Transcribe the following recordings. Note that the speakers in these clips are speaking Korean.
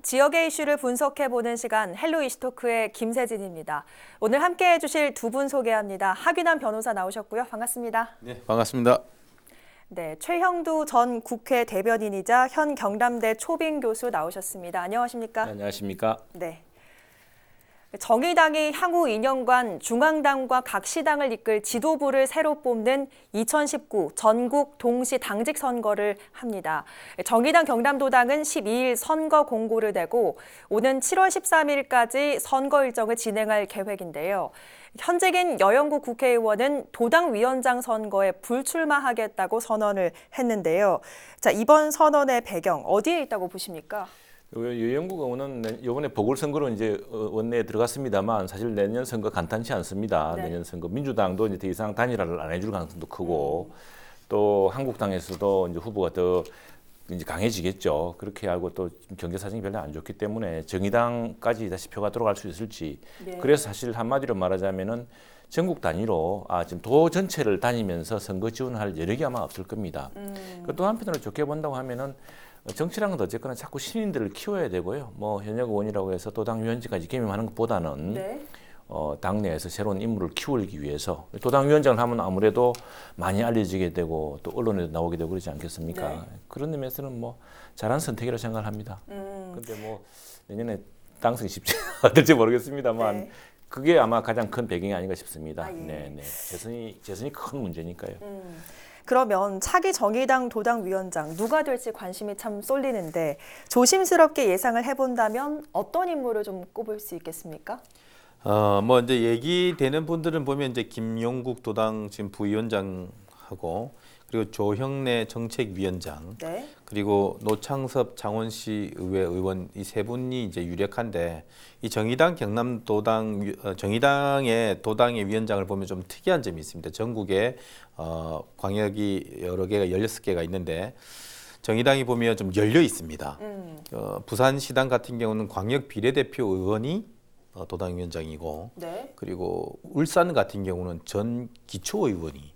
지역의 이슈를 분석해보는 시간 헬로 이슈토크의 김세진입니다. 오늘 함께해 주실 두 분 소개합니다. 하균한 변호사 나오셨고요. 반갑습니다. 네, 반갑습니다. 네, 최형두 전 국회 대변인이자 현 경남대 초빙 교수 나오셨습니다. 안녕하십니까? 네, 안녕하십니까? 네. 정의당이 향후 2년간 중앙당과 각 시당을 이끌 지도부를 새로 뽑는 2019 전국 동시 당직 선거를 합니다. 정의당 경남도당은 12일 선거 공고를 내고 오는 7월 13일까지 선거 일정을 진행할 계획인데요. 현직인 여영구 국회의원은 도당위원장 선거에 불출마하겠다고 선언을 했는데요. 자, 이번 선언의 배경 어디에 있다고 보십니까? 여영구 의원은 이번에 보궐선거로 이제 원내에 들어갔습니다만 사실 내년 선거 간단치 않습니다. 네. 내년 선거 민주당도 이제 더 이상 단일화를 안 해줄 가능성도 크고 또 한국당에서도 이제 후보가 더 이제 강해지겠죠. 그렇게 하고 또 경제 사정이 별로 안 좋기 때문에 정의당까지 다시 표가 들어갈 수 있을지. 네. 그래서 사실 한마디로 말하자면은 전국 단위로 지금 도 전체를 다니면서 선거 지원할 여력이 아마 없을 겁니다. 또 한편으로 좋게 본다고 하면은 정치라는 건 어쨌거나 자꾸 신인들을 키워야 되고요. 뭐 현역 의원이라고 해서 도당위원장까지 겸임하는 것보다는 네. 당내에서 새로운 인물을 키우기 위해서 도당위원장을 하면 아무래도 많이 알려지게 되고 또 언론에도 나오게 되고 그러지 않겠습니까? 네. 그런 의미에서는 뭐 잘한 선택이라고 생각을 합니다. 근데 뭐 내년에 당선이 쉽지 않을지 모르겠습니다만 네. 그게 아마 가장 큰 배경이 아닌가 싶습니다. 예. 네. 재선이 큰 문제니까요. 그러면 차기 정의당 도당위원장 누가 될지 관심이 참 쏠리는데 조심스럽게 예상을 해본다면 어떤 인물을 좀 꼽을 수 있겠습니까? 뭐 이제 얘기되는 분들은 보면 이제 김용국 도당 지금 부위원장하고 그리고 조형래 정책위원장 네. 그리고 노창섭 창원시 의회 의원 이 세 분이 이제 유력한데 이 정의당 경남도당 정의당의 도당의 위원장을 보면 좀 특이한 점이 있습니다. 전국에 광역이 여러 개가 16개가 있는데 정의당이 보면 좀 열려 있습니다. 부산시당 같은 경우는 광역 비례대표 의원이 도당위원장이고 네. 그리고 울산 같은 경우는 전 기초의원이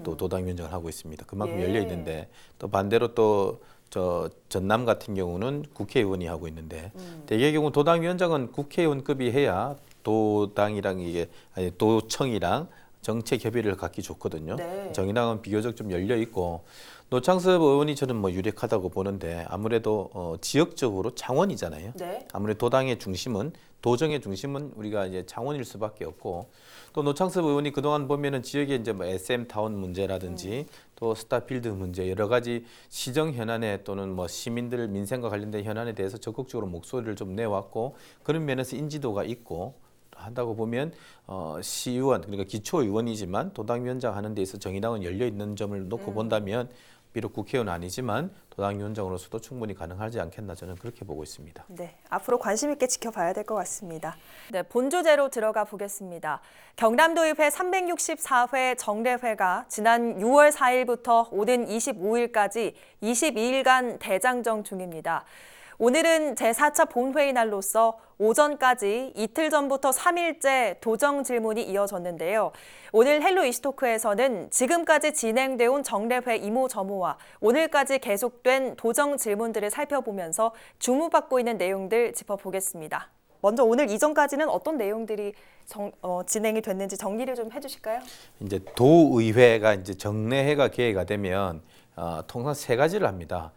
또 도당위원장을 하고 있습니다. 그만큼 예. 열려 있는데 또 반대로 또 저 전남 같은 경우는 국회의원이 하고 있는데 대개의 경우 도당위원장은 국회의원급이 해야 도당이랑 이게 아니 도청이랑 정책 협의를 갖기 좋거든요. 네. 정의당은 비교적 좀 열려 있고 노창섭 의원이 저는 뭐 유력하다고 보는데 아무래도 지역적으로 창원이잖아요. 네. 아무래도 도당의 중심은 도정의 중심은 우리가 이제 창원일 수밖에 없고 또 노창섭 의원이 그동안 보면은 지역에 이제 뭐 SM 타운 문제라든지 또 스타필드 문제 여러 가지 시정 현안에 또는 뭐 시민들 민생과 관련된 현안에 대해서 적극적으로 목소리를 좀 내왔고 그런 면에서 인지도가 있고 한다고 보면 시의원 그러니까 기초의원이지만 도당위원장 하는 데 있어 정의당은 열려 있는 점을 놓고 본다면 비록 국회의원 아니지만 도당위원장으로서도 충분히 가능하지 않겠나 저는 그렇게 보고 있습니다. 네, 앞으로 관심 있게 지켜봐야 될 것 같습니다. 네, 본주제로 들어가 보겠습니다. 경남도의회 364회 정례회가 지난 6월 4일부터 오는 25일까지 22일간 대장정 중입니다. 오늘은 제4차 본회의 날로서 오전까지 이틀 전부터 3일째 도정 질문이 이어졌는데요. 오늘 헬로 이슈토크에서는 지금까지 진행돼 온 정례회 이모저모와 오늘까지 계속된 도정 질문들을 살펴보면서 주목받고 있는 내용들 짚어보겠습니다. 먼저 오늘 이전까지는 어떤 내용들이 진행이 됐는지 정리를 좀 해주실까요? 이제 도의회가 이제 정례회가 개회가 되면 통상 세 가지를 합니다.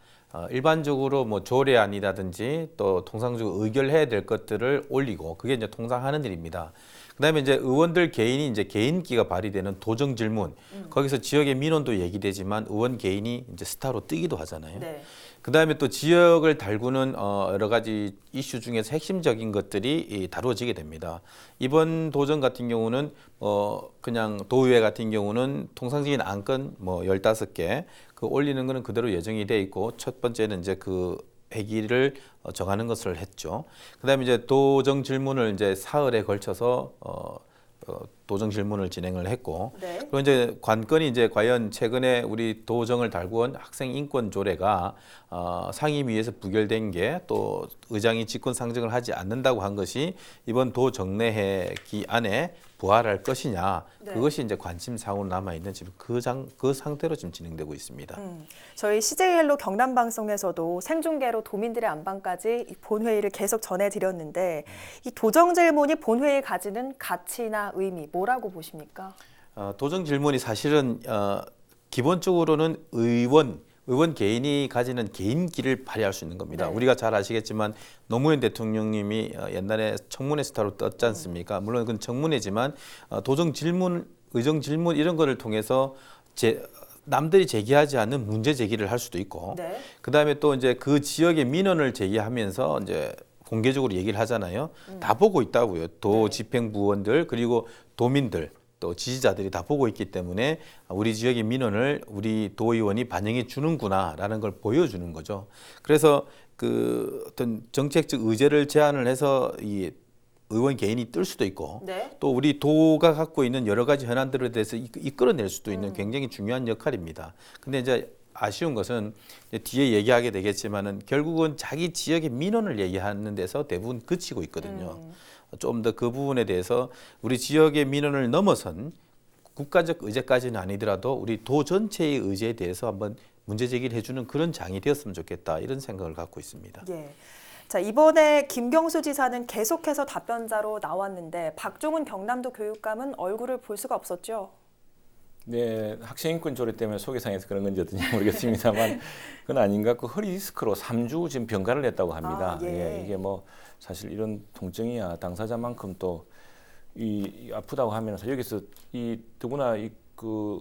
일반적으로 뭐 조례안이라든지 또 통상적으로 의결해야 될 것들을 올리고 그게 이제 통상 하는 일입니다. 그다음에 이제 의원들 개인이 이제 개인기가 발휘되는 도정 질문 거기서 지역의 민원도 얘기되지만 의원 개인이 이제 스타로 뜨기도 하잖아요. 네. 그다음에 또 지역을 달구는 여러 가지 이슈 중에서 핵심적인 것들이 다루어지게 됩니다. 이번 도정 같은 경우는 그냥 도의회 같은 경우는 통상적인 안건 뭐 15개 그 올리는 거는 그대로 예정이 돼 있고 첫 번째는 이제 그 회기를 정하는 것을 했죠. 그다음에 이제 도정 질문을 이제 사흘에 걸쳐서 도정 질문을 진행을 했고 네. 그리고 이제 관건이 이제 과연 최근에 우리 도정을 달구한 학생 인권 조례가 상임위에서 부결된 게 또 의장이 직권 상정을 하지 않는다고 한 것이 이번 도정례회 기안에 부활할 것이냐 네. 그것이 이제 관심사항으로 남아 있는 지금 그 상태로 지금 진행되고 있습니다. 저희 CJ 헬로 경남 방송에서도 생중계로 도민들의 안방까지 이 본회의를 계속 전해드렸는데 이 도정 질문이 본회의에 가지는 가치나 의미 뭐라고 보십니까? 도정 질문이 사실은 기본적으로는 의원 개인이 가지는 개인기를 발휘할 수 있는 겁니다. 네. 우리가 잘 아시겠지만 노무현 대통령님이 옛날에 청문회 스타로 떴지 않습니까? 물론 그건 청문회지만 도정 질문, 의정 질문 이런 거를 통해서 남들이 제기하지 않는 문제 제기를 할 수도 있고, 네. 그다음에 또 이제 그 지역의 민원을 제기하면서 이제 공개적으로 얘기를 하잖아요. 다 보고 있다고요. 도 집행부원들 그리고 도민들. 또 지지자들이 다 보고 있기 때문에 우리 지역의 민원을 우리 도의원이 반영해 주는구나라는 걸 보여주는 거죠. 그래서 그 어떤 정책적 의제를 제안을 해서 이 의원 개인이 뜰 수도 있고 네. 또 우리 도가 갖고 있는 여러 가지 현안들에 대해서 이끌어낼 수도 있는 굉장히 중요한 역할입니다. 근데 이제 아쉬운 것은 이제 뒤에 얘기하게 되겠지만은 결국은 자기 지역의 민원을 얘기하는 데서 대부분 그치고 있거든요. 좀 더 그 부분에 대해서 우리 지역의 민원을 넘어선 국가적 의제까지는 아니더라도 우리 도 전체의 의제에 대해서 한번 문제 제기를 해주는 그런 장이 되었으면 좋겠다 이런 생각을 갖고 있습니다. 예. 자, 이번에 김경수 지사는 계속해서 답변자로 나왔는데 박종훈 경남도 교육감은 얼굴을 볼 수가 없었죠. 네, 학생인권 조례 때문에 소개상에서 그런 건지 어떤지 모르겠습니다만 그건 아닌 것 같고 허리 디스크로 3주 지금 병가를 했다고 합니다. 예. 이게 뭐 사실 이런 통증이야 당사자만큼 또 이 아프다고 하면서 여기서 이 더구나 이 그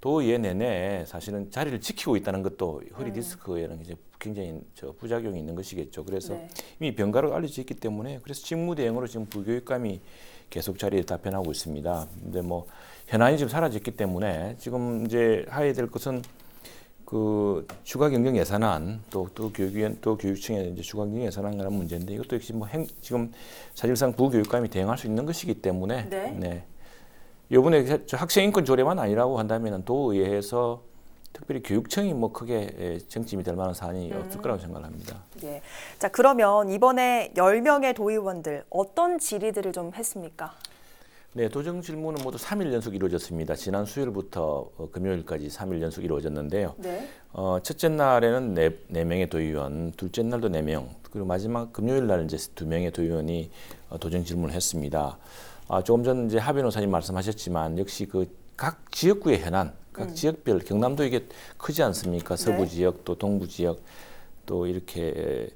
도의 내내 사실은 자리를 지키고 있다는 것도 허리 디스크에는 이제 굉장히 부작용이 있는 것이겠죠. 그래서 네. 이미 병가로 알려져 있기 때문에 그래서 직무대행으로 지금 부교육감이 계속 자리에 답변하고 있습니다. 근데 뭐 현안이 지금 사라졌기 때문에 지금 이제 해야 될 것은 그 추가 경정 예산안 또 교육위원 또 교육청의 이제 추가 경정 예산안이라는 문제인데 이것도 역시 뭐 지금 사실상 부교육감이 대응할 수 있는 것이기 때문에 네. 이번에 학생 인권 조례만 아니라고 한다면은 도의회에서 특별히 교육청이 뭐 크게 쟁점이 될 만한 사안이 없을 거라고 생각을 합니다. 예. 자, 그러면 이번에 10명의 도의원들 어떤 질의들을 좀 했습니까? 네, 도정 질문은 모두 3일 연속 이루어졌습니다. 지난 수요일부터 금요일까지 3일 연속 이루어졌는데요. 네. 첫째 날에는 4명의 도의원, 둘째 날도 4명, 그리고 마지막 금요일 날 이제 2명의 도의원이 도정 질문을 했습니다. 조금 전 이제 하 변호사님 말씀하셨지만 역시 그 각 지역구의 현안, 각 지역별 경남도 이게 크지 않습니까? 서부 네. 지역 또 동부 지역 또 이렇게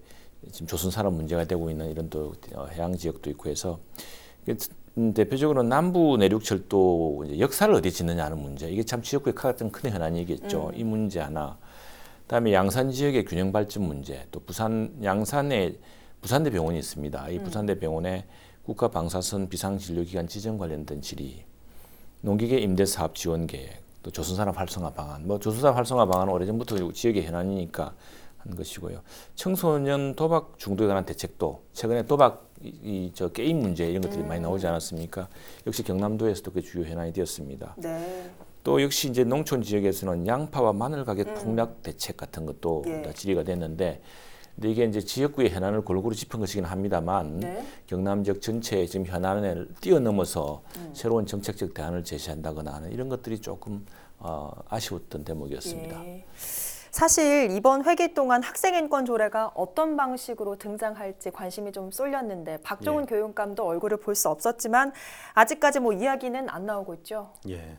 지금 조선 산업 문제가 되고 있는 이런 또 해양 지역도 있고 해서 대표적으로 남부 내륙철도 이제 역사를 어디 짓느냐 하는 문제 이게 참 지역구의 가장 큰 현안이겠죠. 이 문제 하나. 그다음에 양산 지역의 균형 발전 문제. 또 부산 양산에 부산대 병원이 있습니다. 이 부산대 병원에 국가 방사선 비상진료기관 지정 관련된 질의. 농기계 임대 사업 지원 계획. 또 조선산업 활성화 방안. 뭐 조선산업 활성화 방안은 오래전부터 지역의 현안이니까 한 것이고요. 청소년 도박 중독에 관한 대책도 최근에 도박 저 게임 문제 이런 것들이 많이 나오지 않았습니까? 역시 경남도에서도 그 주요 현안이 되었습니다. 네. 또 역시 이제 농촌 지역에서는 양파와 마늘 가격 폭락 대책 같은 것도 예. 질의가 됐는데, 근데 이게 이제 지역구의 현안을 골고루 짚은 것이긴 합니다만 네. 경남 지역 전체의 지금 현안을 뛰어넘어서 새로운 정책적 대안을 제시한다거나 하는 이런 것들이 조금 아쉬웠던 대목이었습니다. 예. 사실 이번 회기 동안 학생인권 조례가 어떤 방식으로 등장할지 관심이 좀 쏠렸는데 박종훈 교육감도 얼굴을 볼 수 없었지만 아직까지 뭐 이야기는 안 나오고 있죠. 예.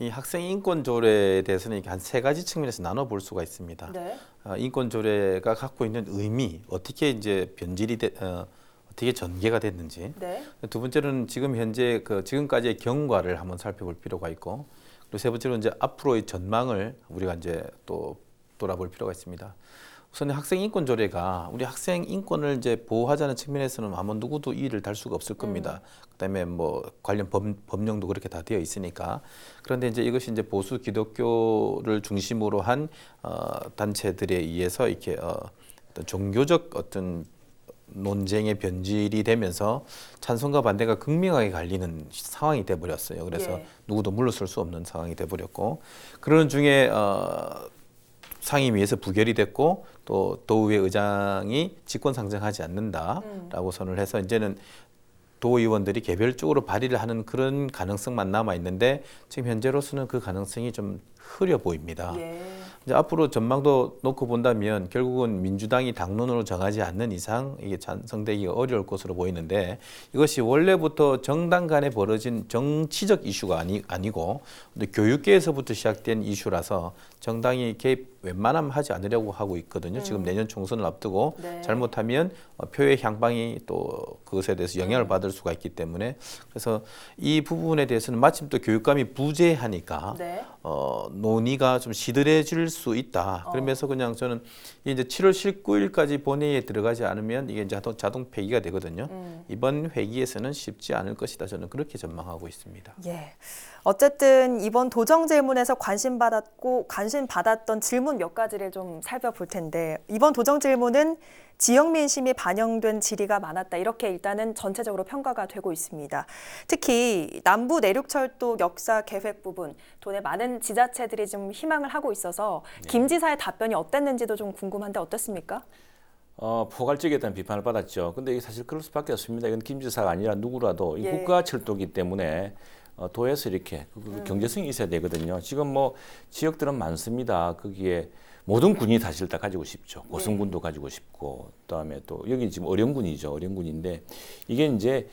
이 학생 인권 조례에 대해서는 한 3가지 측면에서 나눠 볼 수가 있습니다. 네. 인권 조례가 갖고 있는 의미, 어떻게 이제 어떻게 전개가 됐는지. 네. 두 번째로는 지금 현재 지금까지의 경과를 한번 살펴볼 필요가 있고, 그리고 세 번째로는 이제 앞으로의 전망을 우리가 이제 또 돌아볼 필요가 있습니다. 우선 학생 인권 조례가 우리 학생 인권을 이제 보호하자는 측면에서는 아무 누구도 이의를 달 수가 없을 겁니다. 그다음에 뭐 관련 법령도 그렇게 다 되어 있으니까. 그런데 이제 이것이 이제 보수 기독교를 중심으로 한 단체들에 의해서 이렇게 어떤 종교적 어떤 논쟁의 변질이 되면서 찬성과 반대가 극명하게 갈리는 상황이 돼버렸어요. 그래서 예. 누구도 물러설 수 없는 상황이 돼버렸고 그런 중에 상임위에서 부결이 됐고 또 도의회 의장이 직권 상정하지 않는다라고 선을 해서 이제는 도의원들이 개별적으로 발의를 하는 그런 가능성만 남아 있는데 지금 현재로서는 그 가능성이 좀 흐려 보입니다. 예. 이제 앞으로 전망도 놓고 본다면 결국은 민주당이 당론으로 정하지 않는 이상 이게 찬성되기가 어려울 것으로 보이는데 이것이 원래부터 정당 간에 벌어진 정치적 이슈가 아니고 교육계에서부터 시작된 이슈라서 정당이 개입 웬만하면 하지 않으려고 하고 있거든요. 지금 내년 총선을 앞두고 네. 잘못하면 표의 향방이 또 그것에 대해서 영향을 받을 수가 있기 때문에 그래서 이 부분에 대해서는 마침 또 교육감이 부재하니까 네. 논의가 좀 시들해질 수 있다. 그러면서 그냥 저는 이제 7월 19일까지 본회의에 들어가지 않으면 이게 이제 자동 폐기가 되거든요. 이번 회기에서는 쉽지 않을 것이다. 저는 그렇게 전망하고 있습니다. 예. 어쨌든 이번 도정 질문에서 관심 받았던 질문 몇 가지를 좀 살펴볼 텐데 이번 도정 질문은 지역 민심이 반영된 질의가 많았다. 이렇게 일단은 전체적으로 평가가 되고 있습니다. 특히 남부 내륙철도 역사 계획 부분, 돈에 많은 지자체들이 좀 희망을 하고 있어서 김 지사의 답변이 어땠는지도 좀 궁금한데 어떻습니까? 포괄적에 대한 비판을 받았죠. 근데 이게 사실 그럴 수밖에 없습니다. 이건 김 지사가 아니라 누구라도 이 예. 국가철도기 때문에 도에서 이렇게 경제성이 있어야 되거든요. 지금 뭐 지역들은 많습니다. 거기에 모든 군이 사실 다 가지고 싶죠. 고성군도 가지고 싶고, 그다음에 또 여기 지금 어령군이죠. 어령군인데 이게 이제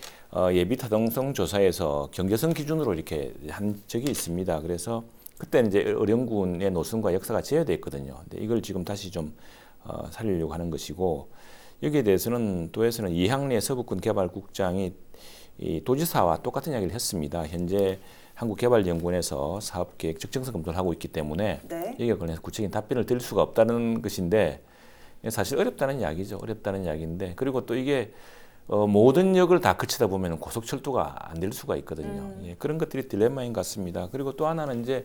예비 타당성 조사에서 경제성 기준으로 이렇게 한 적이 있습니다. 그래서 그때는 이제 어령군의 노선과 역사가 제외돼 있거든요. 근데 이걸 지금 다시 좀 살리려고 하는 것이고 여기에 대해서는 도에서는 이항래 서북군 개발국장이 이 도지사와 똑같은 이야기를 했습니다. 현재 한국개발연구원에서 사업계획 적정성 검토를 하고 있기 때문에 네. 여기에 관해서 구체적인 답변을 드릴 수가 없다는 것인데 사실 어렵다는 이야기죠. 어렵다는 이야기인데 그리고 또 이게 모든 역을 다 거치다 보면 고속철도가 안 될 수가 있거든요. 예, 그런 것들이 딜레마인 것 같습니다. 그리고 또 하나는 이제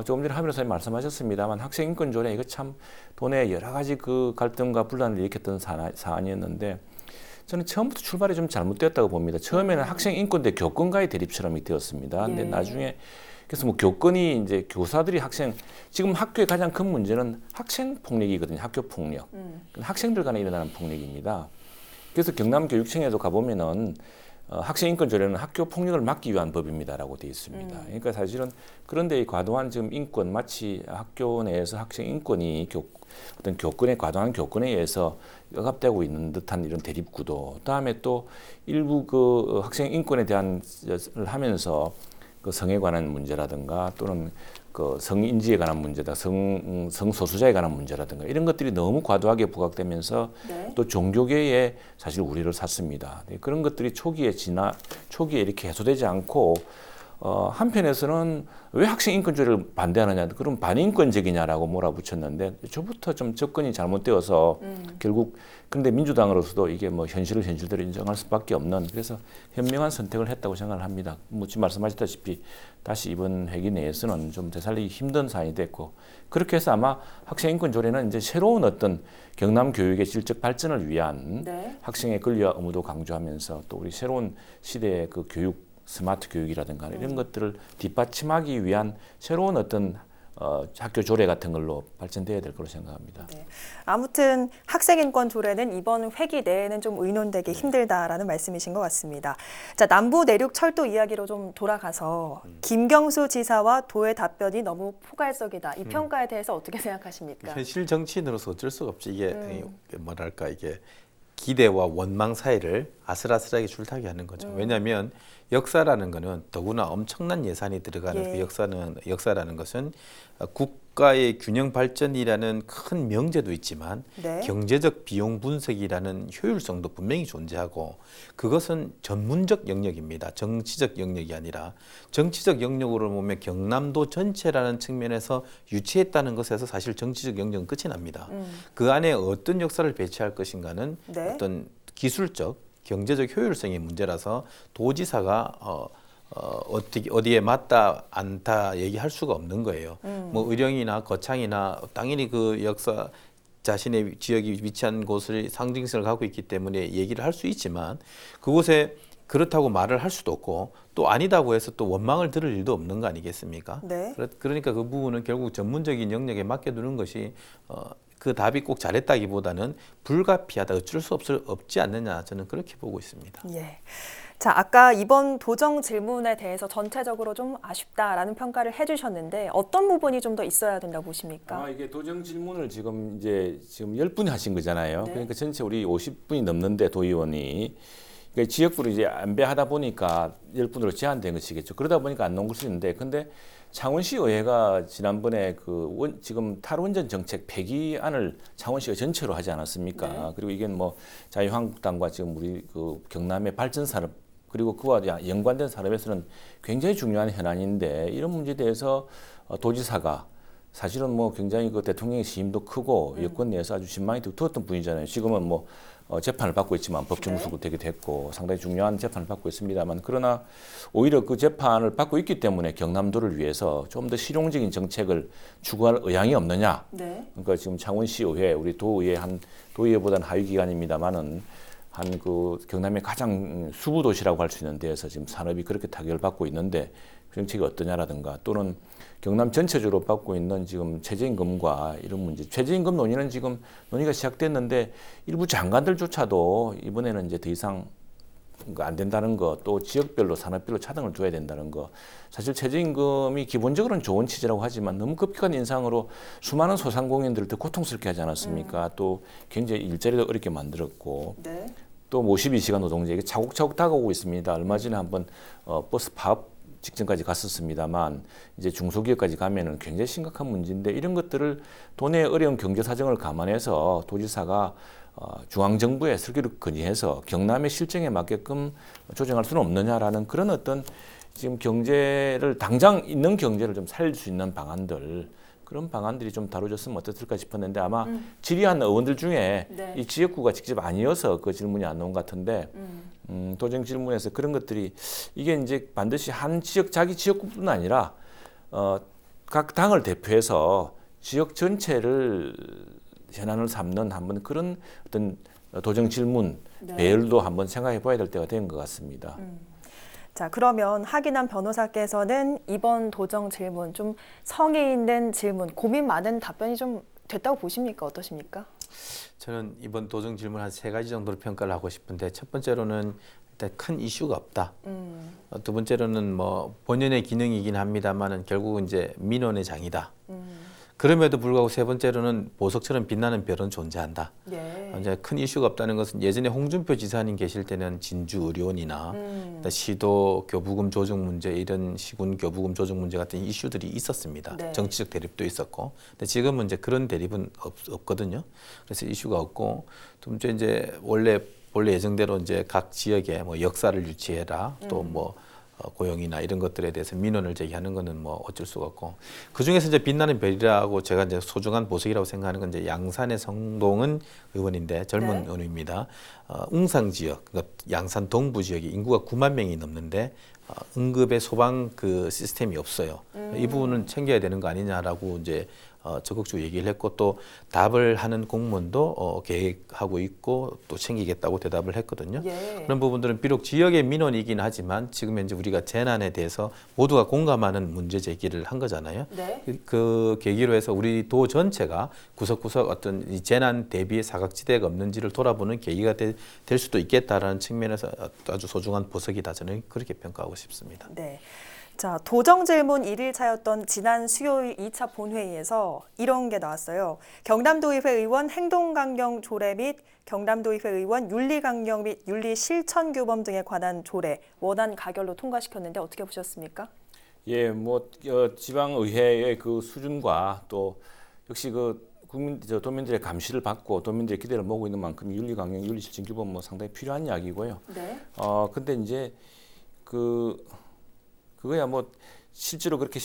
조금 전에 하 변호사님 말씀하셨습니다만 학생인권조례 이거 참 돈에 여러 가지 그 갈등과 분란을 일으켰던 사안이었는데 저는 처음부터 출발이 좀 잘못되었다고 봅니다. 처음에는 학생 인권 대 교권과의 대립처럼 되었습니다. 근데 예. 나중에 그래서 뭐 교권이 이제 교사들이 지금 학교의 가장 큰 문제는 학생 폭력이거든요. 학교 폭력. 학생들 간에 일어나는 폭력입니다. 그래서 경남교육청에도 가보면은 학생 인권 조례는 학교 폭력을 막기 위한 법입니다라고 되어 있습니다. 그러니까 사실은 그런데 이 과도한 지금 인권 마치 학교 내에서 학생 인권이 어떤 교권에 과도한 교권에 의해서 억압되고 있는 듯한 이런 대립구도. 그다음에 또 일부 그 학생 인권에 대한 하면서 그 성에 관한 문제라든가 또는 그 성인지에 관한 문제다, 성소수자에 관한 문제라든가 이런 것들이 너무 과도하게 부각되면서 네. 또 종교계에 사실 우리를 샀습니다. 그런 것들이 초기에 이렇게 해소되지 않고 한편에서는 왜 학생 인권조례를 반대하느냐, 그럼 반인권적이냐라고 몰아붙였는데 저부터 좀 접근이 잘못되어서 결국 그런데 민주당으로서도 이게 뭐 현실을 현실대로 인정할 수밖에 없는 그래서 현명한 선택을 했다고 생각을 합니다. 뭐 지금 말씀하셨다시피 다시 이번 회기 내에서는 좀 되살리기 힘든 사안이 됐고 그렇게 해서 아마 학생 인권조례는 이제 새로운 어떤 경남 교육의 질적 발전을 위한 네. 학생의 권리와 의무도 강조하면서 또 우리 새로운 시대의 그 교육 스마트 교육이라든가 이런 것들을 뒷받침하기 위한 새로운 어떤 학교 조례 같은 걸로 발전돼야 될 거로 생각합니다. 네. 아무튼 학생인권 조례는 이번 회기 내에는 좀 의논되기 힘들다라는 말씀이신 것 같습니다. 자, 남부 내륙 철도 이야기로 좀 돌아가서 김경수 지사와 도의 답변이 너무 포괄적이다. 이 평가에 대해서 어떻게 생각하십니까? 현실 정치인으로서 어쩔 수가 없지. 이게 뭐랄까 이게 기대와 원망 사이를 아슬아슬하게 줄타기 하는 거죠. 왜냐하면 역사라는 거는 더구나 엄청난 예산이 들어가는 예. 그 역사라는 것은 국가의 균형 발전이라는 큰 명제도 있지만 네. 경제적 비용 분석이라는 효율성도 분명히 존재하고 그것은 전문적 영역입니다. 정치적 영역이 아니라 정치적 영역으로 보면 경남도 전체라는 측면에서 유치했다는 것에서 사실 정치적 영역은 끝이 납니다. 그 안에 어떤 역사를 배치할 것인가는 네. 어떤 기술적 경제적 효율성의 문제라서 도지사가 어디에 맞다 않다 얘기할 수가 없는 거예요. 뭐 의령이나 거창이나 당연히 그 역사 자신의 지역이 위치한 곳을 상징성을 갖고 있기 때문에 얘기를 할 수 있지만 그곳에 그렇다고 말을 할 수도 없고 또 아니다고 해서 또 원망을 들을 일도 없는 거 아니겠습니까? 네. 그러니까 그 부분은 결국 전문적인 영역에 맡겨두는 것이 그 답이 꼭 잘했다기보다는 불가피하다, 어쩔 수 없지 않느냐, 저는 그렇게 보고 있습니다. 예. 자, 아까 이번 도정 질문에 대해서 전체적으로 좀 아쉽다라는 평가를 해주셨는데 어떤 부분이 좀 더 있어야 된다고 보십니까? 이게 도정 질문을 지금 10분이 하신 거잖아요. 네. 그러니까 전체 우리 50분이 넘는데 도의원이 그러니까 지역구를 이제 안배하다 보니까 10분으로 제한된 것이겠죠. 그러다 보니까 안 나온 걸 수 있는데, 근데 창원시 의회가 지난번에 지금 탈원전 정책 폐기안을 창원시가 전체로 하지 않았습니까? 네. 그리고 이게 뭐 자유한국당과 지금 우리 그 경남의 발전 산업 그리고 그와 연관된 산업에서는 굉장히 중요한 현안인데, 이런 문제에 대해서 도지사가 사실은 뭐 굉장히 그 대통령의 시임도 크고 여권 내에서 아주 신망이 두터웠던 분이잖아요. 지금은 뭐 재판을 받고 있지만 법정구속도 되게 됐고 상당히 중요한 재판을 받고 있습니다만, 그러나 오히려 그 재판을 받고 있기 때문에 경남도를 위해서 좀 더 실용적인 정책을 추구할 의향이 없느냐. 네. 그러니까 지금 창원시 의회, 우리 도의회 도의회보다는 하위 기관입니다만은 한 그 경남의 가장 수부 도시라고 할 수 있는 데에서 지금 산업이 그렇게 타격을 받고 있는데 그 정책이 어떠냐라든가, 또는 경남 전체적으로 받고 있는 지금 최저임금과 이런 문제, 최저임금 논의는 지금 논의가 시작됐는데 일부 장관들조차도 이번에는 이제 더 이상 안 된다는 거, 또 지역별로 산업별로 차등을 둬야 된다는 거. 사실 최저임금이 기본적으로는 좋은 취지라고 하지만 너무 급격한 인상으로 수많은 소상공인들을 더 고통스럽게 하지 않았습니까? 또 굉장히 일자리도 어렵게 만들었고, 네. 또 52시간 노동제, 이게 차곡차곡 다가오고 있습니다. 얼마 전에 한번 버스 파업 직전까지 갔었습니다만, 이제 중소기업까지 가면은 굉장히 심각한 문제인데, 이런 것들을 돈의 어려운 경제 사정을 감안해서 도지사가 중앙정부에 설계를 건의해서 경남의 실정에 맞게끔 조정할 수는 없느냐라는 그런 어떤 지금 경제를 당장 있는 경제를 좀 살릴 수 있는 방안들, 그런 방안들이 좀 다뤄졌으면 어땠을까 싶었는데, 아마 질의한 의원들 중에 네. 이 지역구가 직접 아니어서 그 질문이 안 나온 것 같은데, 도정 질문에서 그런 것들이 이게 이제 반드시 한 지역, 자기 지역구뿐 아니라 각 당을 대표해서 지역 전체를 현안을 삼는 한번 그런 어떤 도정 질문 네. 배열도 한번 생각해 봐야 될 때가 된 것 같습니다. 자, 그러면 하기남 변호사께서는 이번 도정 질문 좀 성의 있는 질문, 고민 많은 답변이 좀 됐다고 보십니까? 어떠십니까? 저는 이번 도정 질문 한 3가지 정도로 평가를 하고 싶은데, 첫 번째로는 일단 큰 이슈가 없다. 두 번째로는 뭐 본연의 기능이긴 합니다만은 결국은 이제 민원의 장이다. 그럼에도 불구하고 세 번째로는 보석처럼 빛나는 별은 존재한다. 예. 이제 큰 이슈가 없다는 것은 예전에 홍준표 지사님 계실 때는 진주 의료원이나 시도 교부금 조정 문제, 이런 시군 교부금 조정 문제 같은 이슈들이 있었습니다. 네. 정치적 대립도 있었고, 근데 지금은 이제 그런 대립은 없거든요. 그래서 이슈가 없고, 두 번째 이제 원래 예정대로 이제 각 지역에 뭐 역사를 유치해라, 또 뭐 고용이나 이런 것들에 대해서 민원을 제기하는 것은 뭐 어쩔 수가 없고, 그 중에서 이제 빛나는 별이라고 제가 이제 소중한 보석이라고 생각하는 건 이제 양산의 성동은 의원인데, 젊은 네. 의원입니다. 웅상 지역, 그러니까 양산 동부 지역이 인구가 9만 명이 넘는데 응급의 소방 그 시스템이 없어요. 이 부분은 챙겨야 되는 거 아니냐라고 이제 적극적으로 얘기를 했고, 또 답을 하는 공무원도 계획하고 있고 또 챙기겠다고 대답을 했거든요. 예. 그런 부분들은 비록 지역의 민원이긴 하지만 지금 현재 우리가 재난에 대해서 모두가 공감하는 문제 제기를 한 거잖아요. 네. 그 계기로 해서 우리 도 전체가 구석구석 어떤 이 재난 대비의 사각지대가 없는지를 돌아보는 계기가 될 수도 있겠다라는 측면에서 아주 소중한 보석이다, 저는 그렇게 평가하고 싶습니다. 네. 자, 도정 질문 1일차였던 지난 수요일 2차 본회의에서 이런 게 나왔어요. 경남도의회 의원 행동강령 조례 및 경남도의회 의원 윤리강령 및 윤리실천규범 등에 관한 조례 원안 가결로 통과시켰는데 어떻게 보셨습니까? 예, 뭐 지방의회의 그 수준과 또 역시 그 도민들의 감시를 받고 도민들의 기대를 모으고 있는 만큼 윤리강령, 윤리실천규범 뭐 상당히 필요한 이야기고요. 네. 근데 이제 그거야 뭐 실제로 그렇게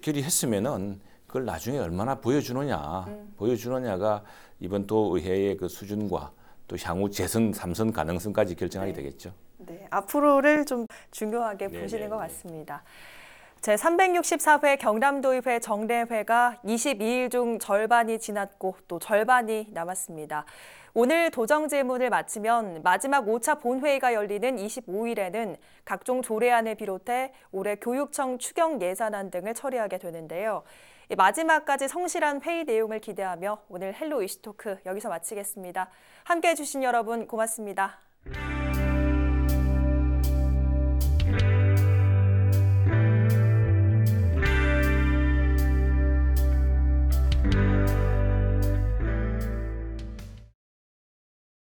결의했으면은 그걸 나중에 얼마나 보여주느냐가 이번 도의회의 그 수준과 또 향후 재선 3선 가능성까지 결정하게 되겠죠. 네, 앞으로를 좀 중요하게 네, 보시는 네, 것 네. 같습니다. 제364회 경남도의회 정례회가 22일 중 절반이 지났고 또 절반이 남았습니다. 오늘 도정 질문을 마치면 마지막 5차 본회의가 열리는 25일에는 각종 조례안을 비롯해 올해 교육청 추경 예산안 등을 처리하게 되는데요. 마지막까지 성실한 회의 내용을 기대하며 오늘 헬로 이슈토크 여기서 마치겠습니다. 함께해 주신 여러분 고맙습니다.